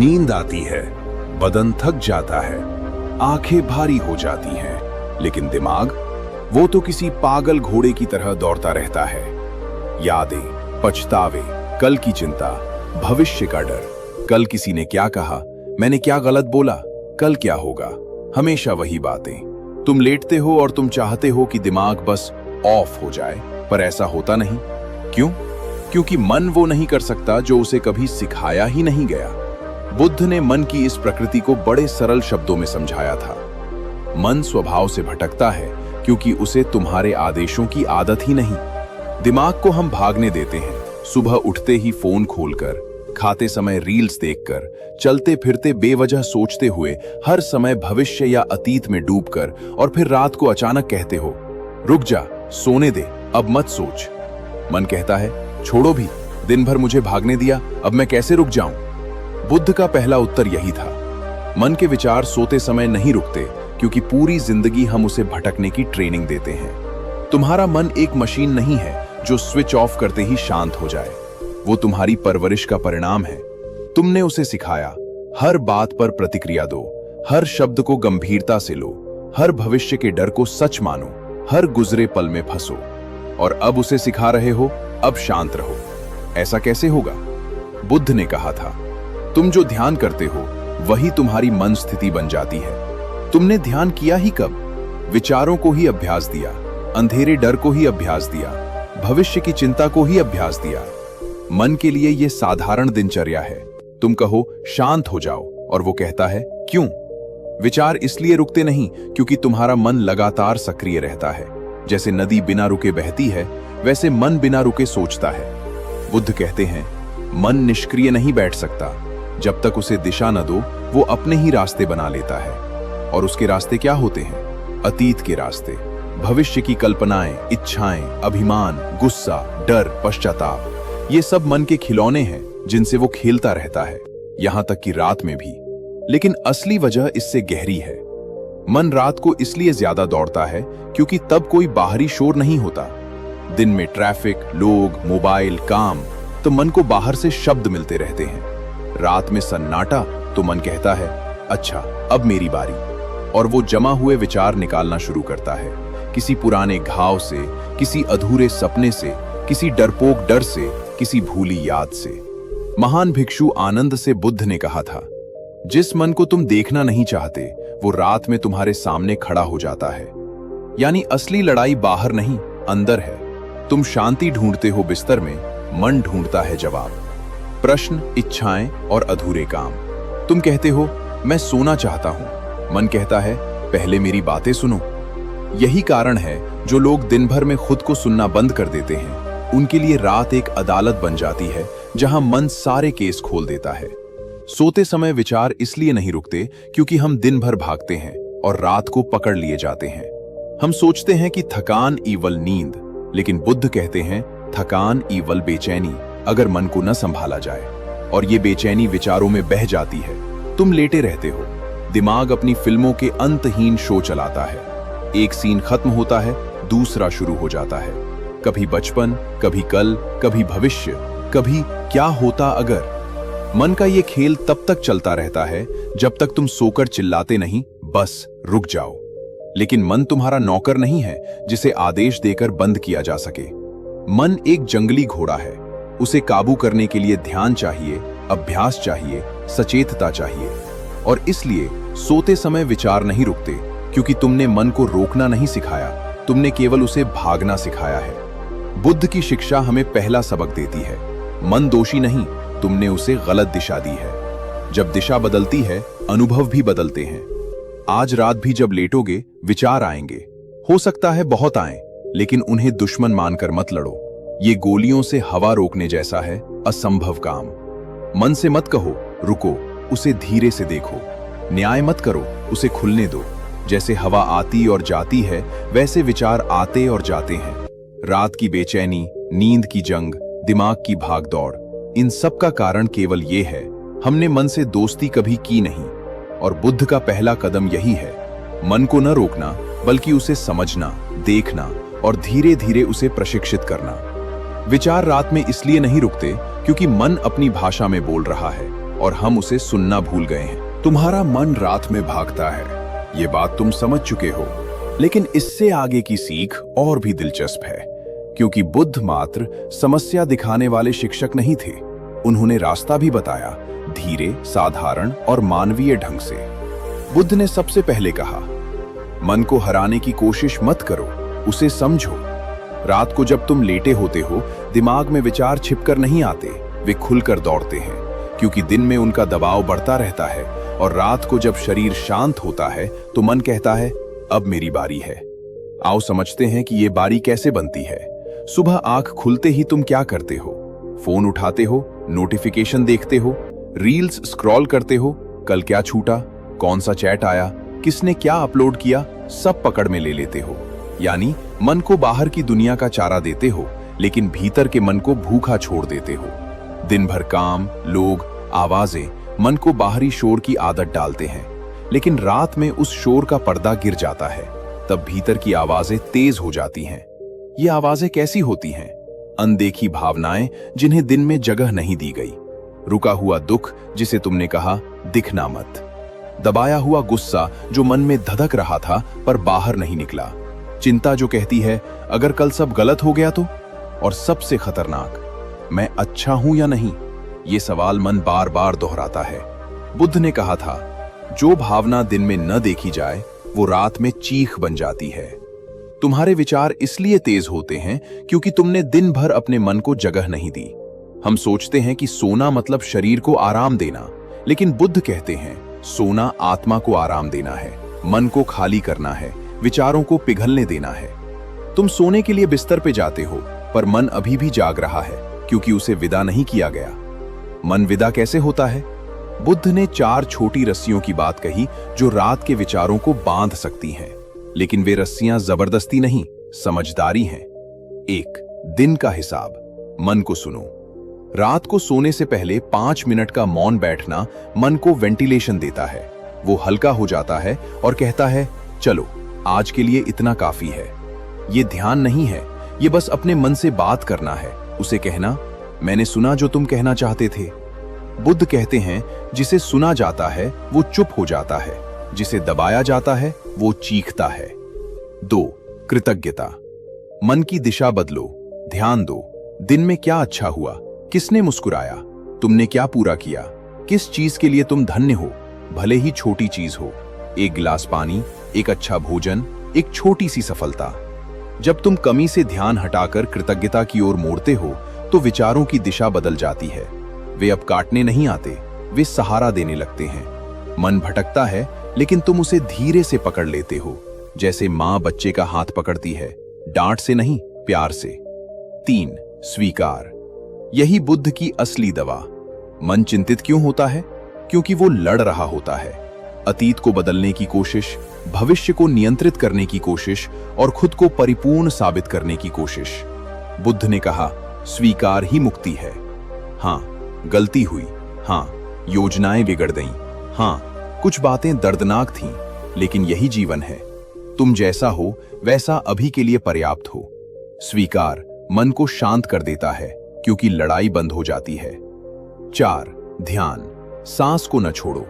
नींद आती है, बदन थक जाता है, आंखें भारी हो जाती हैं, लेकिन दिमाग वो तो किसी पागल घोड़े की तरह दौड़ता रहता है। यादें, पछतावे, कल की चिंता, भविष्य का डर, कल किसी ने क्या कहा, मैंने क्या गलत बोला, कल क्या होगा, हमेशा वही बातें। तुम लेटते हो और तुम चाहते हो कि दिमाग बस ऑफ हो जाए, पर ऐसा होता नहीं। क्यों? क्योंकि मन वो नहीं कर सकता जो उसे कभी सिखाया ही नहीं गया। बुद्ध ने मन की इस प्रकृति को बड़े सरल शब्दों में समझाया था। मन स्वभाव से भटकता है क्योंकि उसे तुम्हारे आदेशों की आदत ही नहीं। दिमाग को हम भागने देते हैं, सुबह उठते ही फोन खोलकर, खाते समय रील्स देखकर, चलते फिरते बेवजह सोचते हुए, हर समय भविष्य या अतीत में डूबकर, और फिर रात को अचानक कहते हो, रुक जा, सोने दे, अब मत सोच। मन कहता है, छोड़ो भी, दिन भर मुझे भागने दिया, अब मैं कैसे रुक जाऊं? बुद्ध का पहला उत्तर यही था। मन के विचार सोते समय नहीं रुकते क्योंकि पूरी जिंदगी हम उसे भटकने की ट्रेनिंग देते हैं। तुम्हारा मन एक मशीन नहीं है जो स्विच ऑफ करते ही शांत हो जाए। वो तुम्हारी परवरिश का परिणाम है। तुमने उसे सिखाया, हर बात पर प्रतिक्रिया दो, हर शब्द को गंभीरता से लो, हर भविष्य के डर को सच मानो, हर गुजरे पल में फंसो। और अब उसे सिखा रहे हो, अब शांत रहो। ऐसा कैसे होगा? बुद्ध ने कहा था, तुम जो ध्यान करते हो वही तुम्हारी मन स्थिति बन जाती है। तुमने ध्यान किया ही कब? विचारों को ही अभ्यास दिया, अंधेरे डर को ही अभ्यास दिया, भविष्य की चिंता को ही अभ्यास दिया। मन के लिए यह साधारण दिनचर्या है। तुम कहो शांत हो जाओ और वो कहता है क्यों? विचार इसलिए रुकते नहीं क्योंकि तुम्हारा मन लगातार सक्रिय रहता है। जैसे नदी बिना रुके बहती है, वैसे मन बिना रुके सोचता है। बुद्ध कहते हैं, मन निष्क्रिय नहीं बैठ सकता। जब तक उसे दिशा न दो, वो अपने ही रास्ते बना लेता है। और उसके रास्ते क्या होते हैं? अतीत के रास्ते, भविष्य की कल्पनाएं, इच्छाएं, अभिमान, गुस्सा, डर, पश्चाताप, ये सब मन के खिलौने हैं जिनसे वो खेलता रहता है, यहां तक कि रात में भी। लेकिन असली वजह इससे गहरी है। मन रात को इसलिए ज्यादा दौड़ता है क्योंकि तब कोई बाहरी शोर नहीं होता। दिन में ट्रैफिक, लोग, मोबाइल, काम, तो मन को बाहर से शब्द मिलते रहते हैं। रात में सन्नाटा, तो मन कहता है, अच्छा अब मेरी बारी। और वो जमा हुए विचार निकालना शुरू करता है, किसी पुराने घाव से, किसी अधूरे सपने से, किसी डरपोक डर से, किसी भूली याद से। महान भिक्षु आनंद से बुद्ध ने कहा था, जिस मन को तुम देखना नहीं चाहते वो रात में तुम्हारे सामने खड़ा हो जाता है। यानी असली लड़ाई बाहर नहीं, अंदर है। तुम शांति ढूंढते हो बिस्तर में, मन ढूंढता है जवाब। प्रश्न, इच्छाएं और अधूरे काम। तुम कहते हो मैं सोना चाहता हूं, मन कहता है पहले मेरी बातें सुनो। यही कारण है जो लोग दिन भर में खुद को सुनना बंद कर देते हैं। उनके लिए रात एक अदालत बन जाती है जहां मन सारे केस खोल देता है। सोते समय विचार इसलिए नहीं रुकते क्योंकि हम दिन भर भागते हैं और रात को पकड़ लिए जाते हैं। हम सोचते हैं कि थकान ईवल नींद, लेकिन बुद्ध कहते हैं थकान ईवल बेचैनी, अगर मन को न संभाला जाए। और ये बेचैनी विचारों में बह जाती है। तुम लेटे रहते हो, दिमाग अपनी फिल्मों के अंतहीन शो चलाता है। एक सीन खत्म होता है, दूसरा शुरू हो जाता है। कभी बचपन, कभी कल, कभी भविष्य, कभी क्या होता अगर। मन का ये खेल तब तक चलता रहता है जब तक तुम सोकर चिल्लाते नहीं, बस रुक जाओ। लेकिन मन तुम्हारा नौकर नहीं है जिसे आदेश देकर बंद किया जा सके। मन एक जंगली घोड़ा है। उसे काबू करने के लिए ध्यान चाहिए, अभ्यास चाहिए, सचेतता चाहिए। और इसलिए सोते समय विचार नहीं रुकते क्योंकि तुमने मन को रोकना नहीं सिखाया, तुमने केवल उसे भागना सिखाया है। बुद्ध की शिक्षा हमें पहला सबक देती है, मन दोषी नहीं, तुमने उसे गलत दिशा दी है। जब दिशा बदलती है, अनुभव भी बदलते हैं। आज रात भी जब लेटोगे, विचार आएंगे। हो सकता है बहुत आएं, लेकिन उन्हें दुश्मन मानकर मत लड़ो। ये गोलियों से हवा रोकने जैसा है, असंभव काम। मन से मत कहो रुको, उसे धीरे से देखो। न्याय मत करो, उसे खुलने दो। जैसे हवा आती और जाती है, वैसे विचार आते और जाते हैं। रात की बेचैनी, नींद की जंग, दिमाग की भागदौड़, इन सब का कारण केवल ये है, हमने मन से दोस्ती कभी की नहीं। और बुद्ध का पहला कदम यही है, मन को न रोकना, बल्कि उसे समझना, देखना और धीरे धीरे उसे प्रशिक्षित करना। विचार रात में इसलिए नहीं रुकते क्योंकि मन अपनी भाषा में बोल रहा है। और हम उसे सुनना भूल गए हैं। तुम्हारा मन रात में भागता है, ये बात तुम समझ चुके हो। लेकिन इससे आगे की सीख और भी दिलचस्प है, क्योंकि बुद्ध मात्र समस्या दिखाने वाले शिक्षक नहीं थे, उन्होंने रास्ता भी बताया, धीरे, साधारण और मानवीय ढंग से। बुद्ध ने सबसे पहले कहा, मन को हराने की कोशिश मत करो, उसे समझो। रात को जब तुम लेटे होते हो, दिमाग में विचार छिपकर नहीं आते, वे खुलकर दौड़ते हैं, क्योंकि दिन में उनका दबाव बढ़ता रहता है। और रात को जब शरीर शांत होता है तो मन कहता है, अब मेरी बारी है। आओ समझते हैं कि ये बारी कैसे बनती है। सुबह आंख खुलते ही तुम क्या करते हो? फोन उठाते हो, नोटिफिकेशन देखते हो, रील्स स्क्रॉल करते हो, कल क्या छूटा, कौन सा चैट आया, किसने क्या अपलोड किया, सब पकड़ में ले लेते हो। यानी मन को बाहर की दुनिया का चारा देते हो, लेकिन भीतर के मन को भूखा छोड़ देते हो। दिन भर काम, लोग, आवाजें मन को बाहरी शोर की आदत डालते हैं, लेकिन रात में उस शोर का पर्दा गिर जाता है, तब भीतर की आवाजें तेज हो जाती हैं। ये आवाजें कैसी होती हैं? अनदेखी भावनाएं जिन्हें दिन में जगह नहीं दी गई, रुका हुआ दुख जिसे तुमने कहा दिखना मत, दबाया हुआ गुस्सा जो मन में धधक रहा था पर बाहर नहीं निकला, चिंता जो कहती है अगर कल सब गलत हो गया तो, और सबसे खतरनाक, मैं अच्छा हूं या नहीं, ये सवाल मन बार बार दोहराता है। बुद्ध ने कहा था, जो भावना दिन में न देखी जाए वो रात में चीख बन जाती है। तुम्हारे विचार इसलिए तेज होते हैं क्योंकि तुमने दिन भर अपने मन को जगह नहीं दी। हम सोचते हैं कि सोना मतलब शरीर को आराम देना, लेकिन बुद्ध कहते हैं सोना आत्मा को आराम देना है, मन को खाली करना है, विचारों को पिघलने देना है। तुम सोने के लिए बिस्तर पे जाते हो, पर मन अभी भी जाग रहा है क्योंकि उसे विदा नहीं किया गया। मन विदा कैसे होता है? बुद्ध ने 4 छोटी रस्सियों की बात कही जो रात के विचारों को बांध सकती हैं, लेकिन वे रस्सियां जबरदस्ती नहीं, समझदारी हैं। 1. दिन का हिसाब। मन को सुनो। रात को सोने से पहले 5 मिनट का मौन बैठना मन को वेंटिलेशन देता है। वो हल्का हो जाता है और कहता है, चलो आज के लिए इतना काफी है। ये ध्यान नहीं है, ये बस अपने मन से बात करना है, उसे कहना, मैंने सुना जो तुम कहना चाहते थे। बुद्ध कहते हैं, जिसे सुना जाता है वो चुप हो जाता है, जिसे दबाया जाता है वो चीखता है। 2. कृतज्ञता। मन की दिशा बदलो, ध्यान दो, दिन में क्या अच्छा हुआ, किसने मुस्कुराया, तुमने क्या पूरा किया, किस चीज के लिए तुम धन्य हो, भले ही छोटी चीज हो, एक गिलास पानी, एक अच्छा भोजन, एक छोटी सी सफलता। जब तुम कमी से ध्यान हटाकर कृतज्ञता की ओर मोड़ते हो तो विचारों की दिशा बदल जाती है। वे अब काटने नहीं आते, वे सहारा देने लगते हैं। मन भटकता है, लेकिन तुम उसे धीरे से पकड़ लेते हो, जैसे मां बच्चे का हाथ पकड़ती है, डांट से नहीं, प्यार से। 3. स्वीकार। यही बुद्ध की असली दवा। मन चिंतित क्यों होता है? क्योंकि वो लड़ रहा होता है। अतीत को बदलने की कोशिश, भविष्य को नियंत्रित करने की कोशिश और खुद को परिपूर्ण साबित करने की कोशिश। बुद्ध ने कहा, स्वीकार ही मुक्ति है। हाँ, गलती हुई, हाँ, योजनाएं बिगड़ गईं, हाँ, कुछ बातें दर्दनाक थीं, लेकिन यही जीवन है। तुम जैसा हो वैसा अभी के लिए पर्याप्त हो। स्वीकार मन को शांत कर देता है क्योंकि लड़ाई बंद हो जाती है। 4. ध्यान। सांस को न छोड़ो।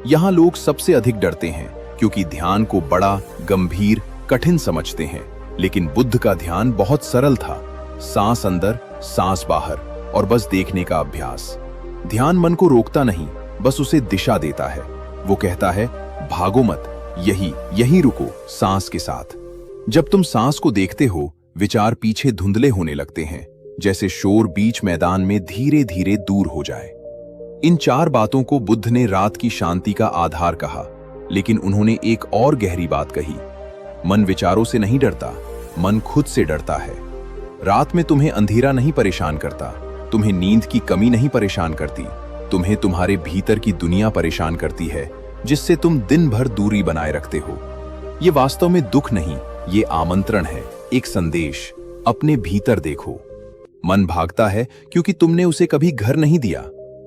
यहां लोग सबसे अधिक डरते हैं क्योंकि ध्यान को बड़ा, गंभीर, कठिन समझते हैं, लेकिन बुद्ध का ध्यान बहुत सरल था। सांस अंदर, सांस बाहर, और बस देखने का अभ्यास। ध्यान मन को रोकता नहीं, बस उसे दिशा देता है। वो कहता है, भागो मत, यही रुको, सांस के साथ। जब तुम सांस को देखते हो, विचार पीछे धुंधले होने लगते हैं, जैसे शोर बीच मैदान में धीरे धीरे दूर हो जाए। इन 4 बातों को बुद्ध ने रात की शांति का आधार कहा, लेकिन उन्होंने एक और गहरी बात कही। मन विचारों से नहीं डरता, मन खुद से डरता है। रात में तुम्हें अंधेरा नहीं परेशान करता, तुम्हें नींद की कमी नहीं परेशान करती, तुम्हें तुम्हारे भीतर की दुनिया परेशान करती है, जिससे तुम दिन भर दूरी बनाए रखते हो। ये वास्तव में दुख नहीं, ये आमंत्रण है, एक संदेश। अपने भीतर देखो। मन भागता है क्योंकि तुमने उसे कभी घर नहीं दिया।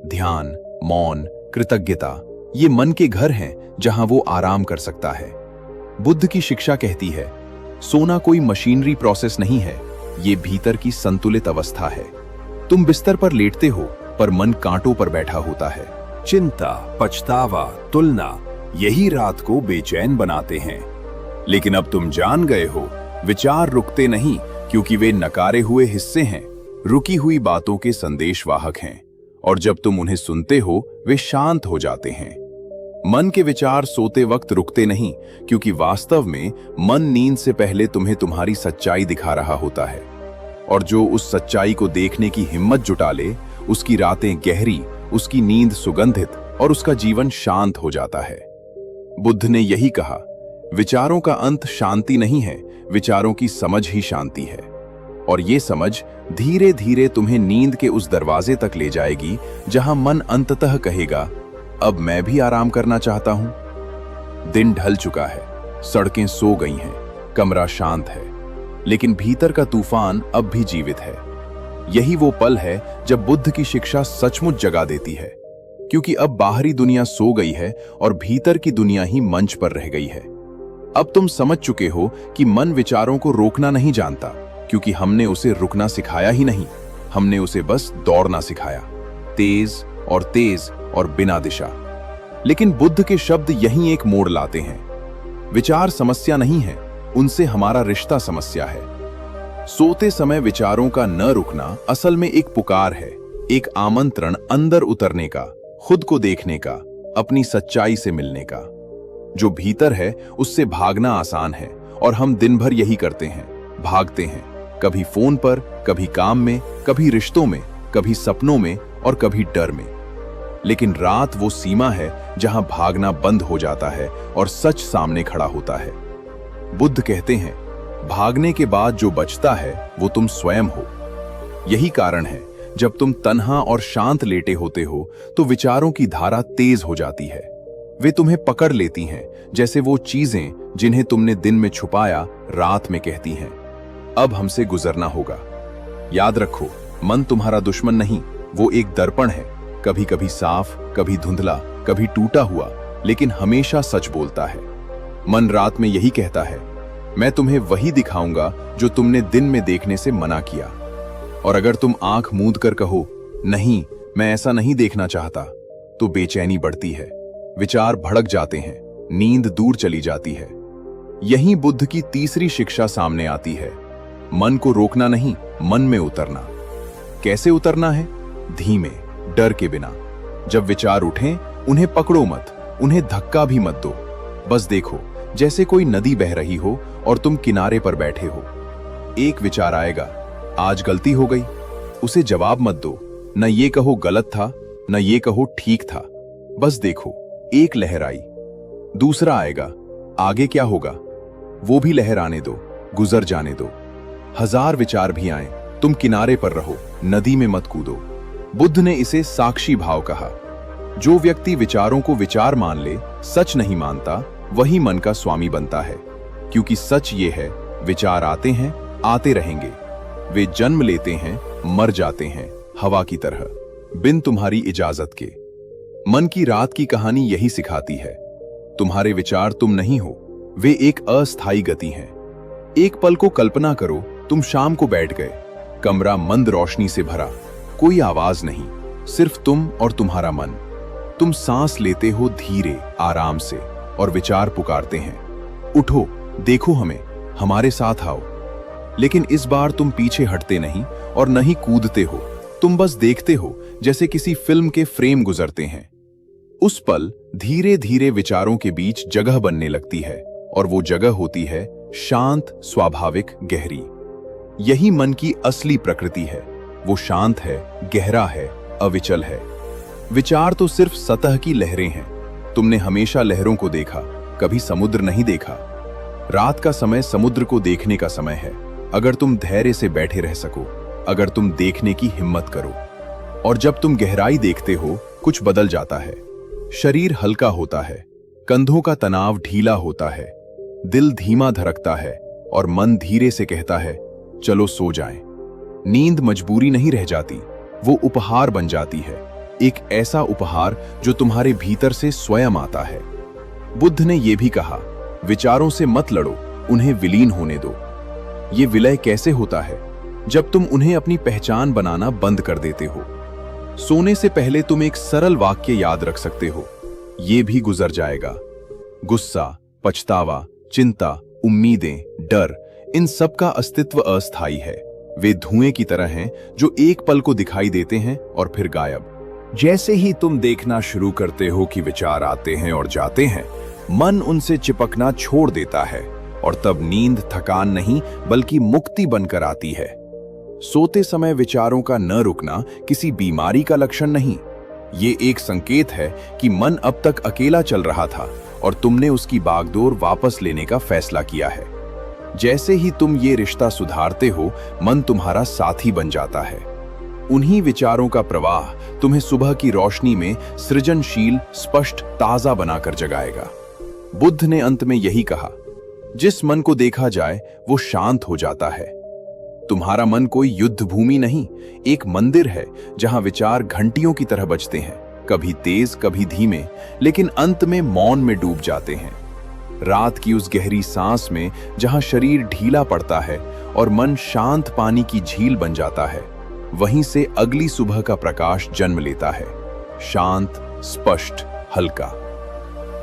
ध्यान, मौन, कृतज्ञता, ये मन के घर हैं जहां वो आराम कर सकता है। बुद्ध की शिक्षा कहती है, सोना कोई मशीनरी प्रोसेस नहीं है, ये भीतर की संतुलित अवस्था है। तुम बिस्तर पर लेटते हो पर मन कांटों पर बैठा होता है, चिंता, पछतावा, तुलना यही रात को बेचैन बनाते हैं। लेकिन अब तुम जान गए हो, विचार रुकते नहीं, क्योंकि वे नकारे हुए हिस्से हैं, रुकी हुई बातों के संदेशवाहक हैं, और जब तुम उन्हें सुनते हो वे शांत हो जाते हैं। मन के विचार सोते वक्त रुकते नहीं, क्योंकि वास्तव में मन नींद से पहले तुम्हें तुम्हारी सच्चाई दिखा रहा होता है, और जो उस सच्चाई को देखने की हिम्मत जुटा ले, उसकी रातें गहरी, उसकी नींद सुगंधित और उसका जीवन शांत हो जाता है। बुद्ध ने यही कहा, विचारों का अंत शांति नहीं है, विचारों की समझ ही शांति है। और ये समझ धीरे धीरे तुम्हें नींद के उस दरवाजे तक ले जाएगी जहां मन अंततः कहेगा, अब मैं भी आराम करना चाहता हूं। दिन ढल चुका है, सड़कें सो गई हैं, कमरा शांत है, लेकिन भीतर का तूफान अब भी जीवित है। यही वो पल है जब बुद्ध की शिक्षा सचमुच जगा देती है, क्योंकि अब बाहरी दुनिया सो गई है और भीतर की दुनिया ही मंच पर रह गई है। अब तुम समझ चुके हो कि मन विचारों को रोकना नहीं जानता, क्योंकि हमने उसे रुकना सिखाया ही नहीं, हमने उसे बस दौड़ना सिखाया, तेज और बिना दिशा। लेकिन बुद्ध के शब्द यहीं एक मोड़ लाते हैं। विचार समस्या नहीं है, उनसे हमारा रिश्ता समस्या है। सोते समय विचारों का न रुकना असल में एक पुकार है, एक आमंत्रण अंदर उतरने का, खुद को देखने का, अपनी सच्चाई से मिलने का। जो भीतर है उससे भागना आसान है, और हम दिन भर यही करते हैं, भागते हैं, कभी फोन पर, कभी काम में, कभी रिश्तों में, कभी सपनों में और कभी डर में। लेकिन रात वो सीमा है जहां भागना बंद हो जाता है और सच सामने खड़ा होता है। बुद्ध कहते हैं, भागने के बाद जो बचता है वो तुम स्वयं हो। यही कारण है जब तुम तन्हा और शांत लेटे होते हो तो विचारों की धारा तेज हो जाती है। वे तुम्हें पकड़ लेती हैं, जैसे वो चीजें जिन्हें तुमने दिन में छुपाया रात में कहती हैं, अब हमसे गुजरना होगा। याद रखो, मन तुम्हारा दुश्मन नहीं, वो एक दर्पण है, कभी कभी साफ, कभी धुंधला, कभी टूटा हुआ, लेकिन हमेशा सच बोलता है। मन रात में यही कहता है, मैं तुम्हें वही दिखाऊंगा जो तुमने दिन में देखने से मना किया। और अगर तुम आंख मूंद कर कहो, नहीं मैं ऐसा नहीं देखना चाहता, तो बेचैनी बढ़ती है, विचार भड़क जाते हैं, नींद दूर चली जाती है। यहीं बुद्ध की तीसरी शिक्षा सामने आती है, मन को रोकना नहीं, मन में उतरना। कैसे उतरना है? धीमे, डर के बिना। जब विचार उठें, उन्हें पकड़ो मत, उन्हें धक्का भी मत दो, बस देखो जैसे कोई नदी बह रही हो और तुम किनारे पर बैठे हो। एक विचार आएगा, आज गलती हो गई, उसे जवाब मत दो, न ये कहो गलत था, न ये कहो ठीक था, बस देखो। एक लहर आई, दूसरा आएगा, आगे क्या होगा, वो भी लहर आने दो, गुजर जाने दो। 1000 विचार भी आए, तुम किनारे पर रहो, नदी में मत कूदो। बुद्ध ने इसे साक्षी भाव कहा। जो व्यक्ति विचारों को विचार मान ले, सच नहीं मानता, वही मन का स्वामी बनता है। क्योंकि सच ये है, विचार आते हैं, आते रहेंगे, वे जन्म लेते हैं, मर जाते हैं, हवा की तरह, बिन तुम्हारी इजाजत के। मन की रात की कहानी यही सिखाती है, तुम्हारे विचार तुम नहीं हो, वे एक अस्थायी गति हैं। एक पल को कल्पना करो, तुम शाम को बैठ गए, कमरा मंद रोशनी से भरा, कोई आवाज नहीं, सिर्फ तुम और तुम्हारा मन। तुम सांस लेते हो धीरे, आराम से, और विचार पुकारते हैं, उठो, देखो हमें, हमारे साथ आओ। लेकिन इस बार तुम पीछे हटते नहीं और न ही कूदते हो, तुम बस देखते हो, जैसे किसी फिल्म के फ्रेम गुजरते हैं। उस पल धीरे धीरे विचारों के बीच जगह बनने लगती है, और वो जगह होती है शांत, स्वाभाविक, गहरी। यही मन की असली प्रकृति है, वो शांत है, गहरा है, अविचल है। विचार तो सिर्फ सतह की लहरें हैं। तुमने हमेशा लहरों को देखा, कभी समुद्र नहीं देखा। रात का समय समुद्र को देखने का समय है, अगर तुम धैर्य से बैठे रह सको, अगर तुम देखने की हिम्मत करो। और जब तुम गहराई देखते हो, कुछ बदल जाता है। शरीर हल्का होता है, कंधों का तनाव ढीला होता है, दिल धीमा धड़कता है, और मन धीरे से कहता है, चलो सो जाएं। नींद मजबूरी नहीं रह जाती, वो उपहार बन जाती है, एक ऐसा उपहार जो तुम्हारे भीतर से स्वयं आता है। बुद्ध ने यह भी कहा, विचारों से मत लड़ो, उन्हें विलीन होने दो। ये विलय कैसे होता है? जब तुम उन्हें अपनी पहचान बनाना बंद कर देते हो। सोने से पहले तुम एक सरल वाक्य याद रख सकते हो, ये भी गुजर जाएगा। गुस्सा, पछतावा, चिंता, उम्मीदें, डर, इन सब का अस्तित्व अस्थायी है। वे धुएं की तरह हैं जो एक पल को दिखाई देते हैं और फिर गायब। जैसे ही तुम देखना शुरू करते हो कि विचार आते हैं और जाते हैं, मन उनसे चिपकना छोड़ देता है और तब नींद थकान नहीं बल्कि मुक्ति बनकर आती है। सोते समय विचारों का न रुकना किसी बीमारी का लक्षण नहीं, ये एक संकेत है कि मन अब तक अकेला चल रहा था और तुमने उसकी बागडोर वापस लेने का फैसला किया है। जैसे ही तुम ये रिश्ता सुधारते हो, मन तुम्हारा साथी बन जाता है। उन्हीं विचारों का प्रवाह तुम्हें सुबह की रोशनी में सृजनशील, स्पष्ट, ताजा बनाकर जगाएगा। बुद्ध ने अंत में यही कहा, जिस मन को देखा जाए वो शांत हो जाता है। तुम्हारा मन कोई युद्ध भूमि नहीं, एक मंदिर है जहां विचार घंटियों की तरह बजते हैं, कभी तेज कभी धीमे, लेकिन अंत में मौन में डूब जाते हैं। रात की उस गहरी सांस में जहां शरीर ढीला पड़ता है और मन शांत पानी की झील बन जाता है, वहीं से अगली सुबह का प्रकाश जन्म लेता है, शांत, स्पष्ट, हल्का।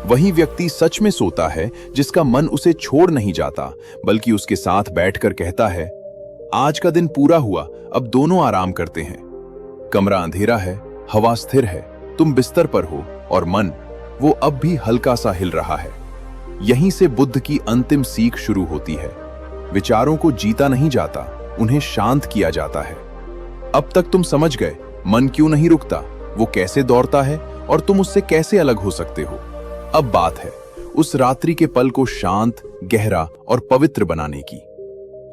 वही व्यक्ति सच में सोता है जिसका मन उसे छोड़ नहीं जाता, बल्कि उसके साथ बैठकर कहता है, आज का दिन पूरा हुआ, अब दोनों आराम करते हैं। कमरा अंधेरा है, हवा स्थिर है, तुम बिस्तर पर हो और मन, वो अब भी हल्का सा हिल रहा है। यहीं से बुद्ध की अंतिम सीख शुरू होती है। विचारों को जीता नहीं जाता, उन्हें शांत किया जाता है। अब तक तुम समझ गए मन क्यों नहीं रुकता, वो कैसे दौड़ता है और तुम उससे कैसे अलग हो सकते हो। अब बात है उस रात्रि के पल को शांत, गहरा और पवित्र बनाने की।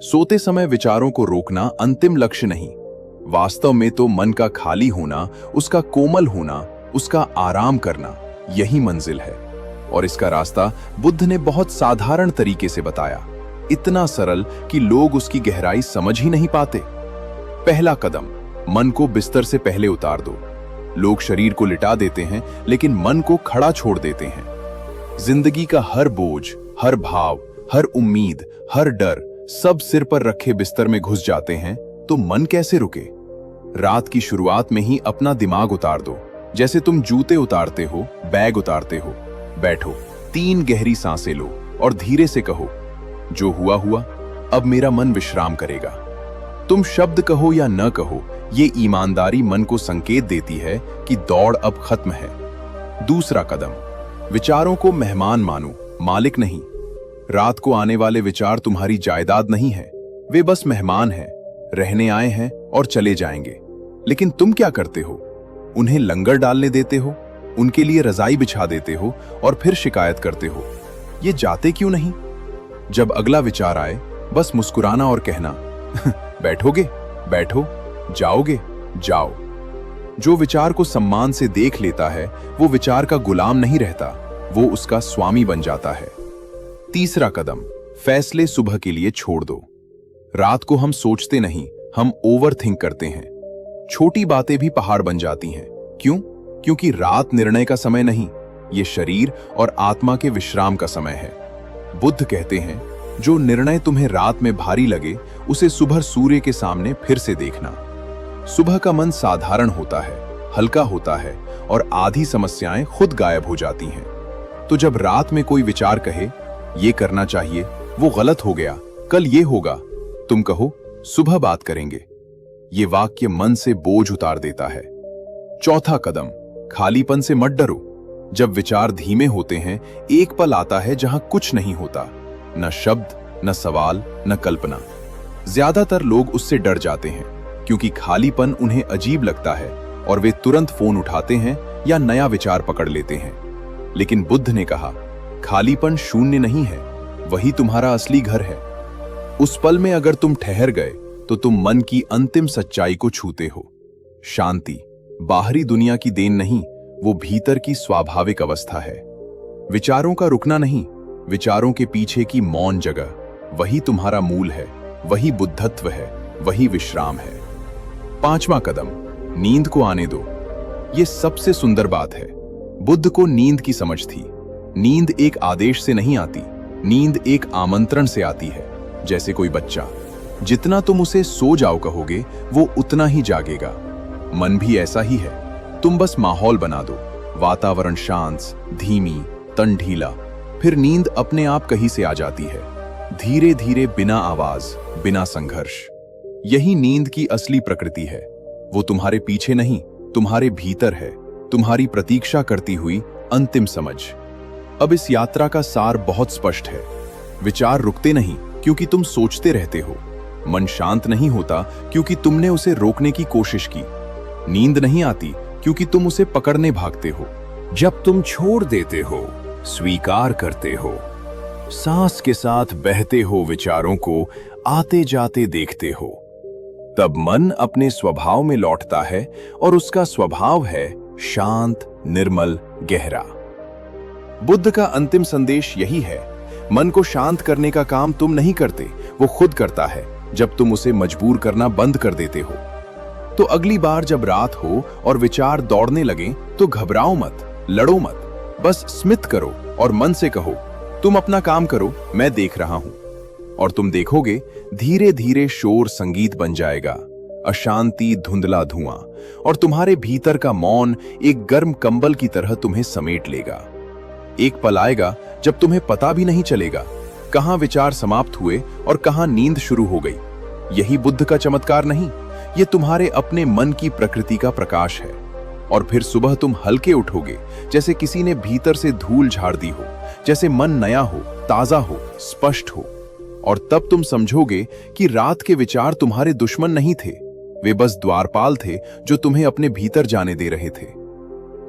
सोते समय विचारों को रोकना अंतिम लक्ष्य नहीं, वास्तव में तो मन का खाली होना, उसका कोमल होना, उसका आराम करना, यही मंजिल है। और इसका रास्ता बुद्ध ने बहुत साधारण तरीके से बताया, इतना सरल कि लोग उसकी गहराई समझ ही नहीं पाते। पहला कदम, मन को बिस्तर से पहले उतार दो। लोग शरीर को लिटा देते हैं लेकिन मन को खड़ा छोड़ देते हैं। जिंदगी का हर बोझ, हर भाव, हर उम्मीद, हर डर सब सिर पर रखे बिस्तर में घुस जाते हैं, तो मन कैसे रुके। रात की शुरुआत में ही अपना दिमाग उतार दो, जैसे तुम जूते उतारते हो, बैग उतारते हो। बैठो, 3 गहरी सांसें लो और धीरे से कहो, जो हुआ हुआ, अब मेरा मन विश्राम करेगा। तुम शब्द कहो या न कहो, ये ईमानदारी मन को संकेत देती है कि दौड़ अब खत्म है। दूसरा कदम, विचारों को मेहमान मानो, मालिक नहीं। रात को आने वाले विचार तुम्हारी जायदाद नहीं है, वे बस मेहमान हैं, रहने आए हैं और चले जाएंगे। लेकिन तुम क्या करते हो? उन्हें लंगर डालने देते हो, उनके लिए रजाई बिछा देते हो और फिर शिकायत करते हो, ये जाते क्यों नहीं? जब अगला विचार आए, बस मुस्कुराना और कहना, बैठोगे? बैठो, जाओगे? जाओ। जो विचार को सम्मान से देख लेता है, वो विचार का गुलाम नहीं रहता, वो उसका स्वामी बन जाता है। तीसरा कदम, फैसले सुबह के लिए छोड़ दो। रात को हम सोचते नहीं, हम ओवर थिंक करते हैं। छोटी बातें भी पहाड़ बन जाती हैं। क्यों? क्योंकि रात निर्णय का समय नहीं, ये शरीर और आत्मा के विश्राम का समय है। बुद्ध कहते हैं, जो निर्णय तुम्हें रात में भारी लगे, उसे सुबह सूर्य के सामने फिर से देखना। सुबह का मन साधारण होता है, हल्का होता है और आधी समस्याएं खुद गायब हो जाती हैं। तो जब रात में कोई विचार कहे, ये करना चाहिए, वो गलत हो गया, कल ये होगा, तुम कहो, सुबह बात करेंगे। ये वाक्य मन से बोझ उतार देता है। चौथा कदम, खालीपन से मत डरो। जब विचार धीमे होते हैं, एक पल आता है जहां कुछ नहीं होता, न शब्द, न सवाल, न कल्पना। ज्यादातर लोग उससे डर जाते हैं क्योंकि खालीपन उन्हें अजीब लगता है और वे तुरंत फोन उठाते हैं या नया विचार पकड़ लेते हैं। लेकिन बुद्ध ने कहा, खालीपन शून्य नहीं है, वही तुम्हारा असली घर है। उस पल में अगर तुम ठहर गए तो तुम मन की अंतिम सच्चाई को छूते हो। शांति बाहरी दुनिया की देन नहीं, वो भीतर की स्वाभाविक अवस्था है। विचारों का रुकना नहीं, विचारों के पीछे की मौन जगह, वही तुम्हारा मूल है, वही बुद्धत्व है, वही विश्राम है। पांचवा कदम, नींद को आने दो। ये सबसे सुंदर बात है। बुद्ध को नींद की समझ थी। नींद एक आदेश से नहीं आती, नींद एक आमंत्रण से आती है। जैसे कोई बच्चा, जितना तुम उसे सो जाओ कहोगे, वो उतना ही जागेगा। मन भी ऐसा ही है। तुम बस माहौल बना दो, वातावरण शांत, धीमी, तन ढीला, फिर नींद अपने आप कहीं से आ जाती है, धीरे धीरे, बिना आवाज, बिना संघर्ष। यही नींद की असली प्रकृति है। वो तुम्हारे पीछे नहीं, तुम्हारे भीतर है, तुम्हारी प्रतीक्षा करती हुई अंतिम समझ। अब इस यात्रा का सार बहुत स्पष्ट है। विचार रुकते नहीं क्योंकि तुम सोचते रहते हो। मन शांत नहीं होता क्योंकि तुमने उसे रोकने की कोशिश की। नींद नहीं आती क्योंकि तुम उसे पकड़ने भागते हो। जब तुम छोड़ देते हो, स्वीकार करते हो, सांस के साथ बहते हो, विचारों को आते जाते देखते हो, तब मन अपने स्वभाव में लौटता है और उसका स्वभाव है शांत, निर्मल, गहरा। बुद्ध का अंतिम संदेश यही है। मन को शांत करने का काम तुम नहीं करते, वो खुद करता है जब तुम उसे मजबूर करना बंद कर देते हो। तो अगली बार जब रात हो और विचार दौड़ने लगे तो घबराओ मत, लड़ो मत, बस स्मित करो और मन से कहो, तुम अपना काम करो, मैं देख रहा हूं। और तुम देखोगे धीरे धीरे शोर संगीत बन जाएगा, अशांति धुंधला धुआं, और तुम्हारे भीतर का मौन एक गर्म कंबल की तरह तुम्हें समेट लेगा। एक पल आएगा जब तुम्हें पता भी नहीं चलेगा कहां विचार समाप्त हुए और कहां नींद शुरू हो गई। यही बुद्ध का चमत्कार नहीं, ये तुम्हारे अपने मन की प्रकृति का प्रकाश है। और फिर सुबह तुम हल्के उठोगे, जैसे किसी ने भीतर से धूल झाड़ दी हो, जैसे मन नया हो, ताजा हो, स्पष्ट हो। और तब तुम समझोगे कि रात के विचार तुम्हारे दुश्मन नहीं थे, वे बस द्वारपाल थे जो तुम्हें अपने भीतर जाने दे रहे थे।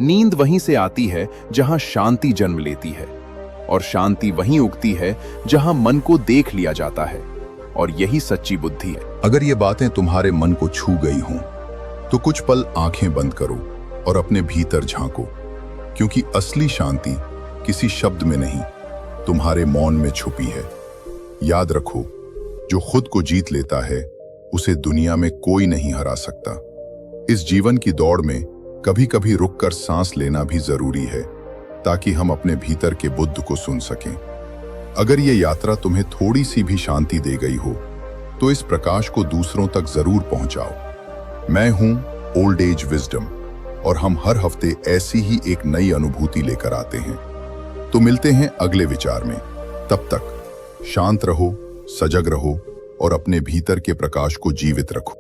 नींद वहीं से आती है जहां शांति जन्म लेती है, और शांति वहीं उगती है जहां मन को देख लिया जाता है। और यही सच्ची बुद्धि है। अगर ये बातें तुम्हारे मन को छू गई हों, तो कुछ पल आंखें बंद करो और अपने भीतर झांको, क्योंकि असली शांति किसी शब्द में नहीं, तुम्हारे मौन में छुपी है। याद रखो, जो खुद को जीत लेता है उसे दुनिया में कोई नहीं हरा सकता। इस जीवन की दौड़ में कभी कभी रुककर सांस लेना भी जरूरी है, ताकि हम अपने भीतर के बुद्ध को सुन सकें। अगर ये यात्रा तुम्हें थोड़ी सी भी शांति दे गई हो, तो इस प्रकाश को दूसरों तक जरूर पहुंचाओ। मैं हूं ओल्ड एज विजडम, और हम हर हफ्ते ऐसी ही एक नई अनुभूति लेकर आते हैं। तो मिलते हैं अगले विचार में। तब तक शांत रहो, सजग रहो और अपने भीतर के प्रकाश को जीवित रखो।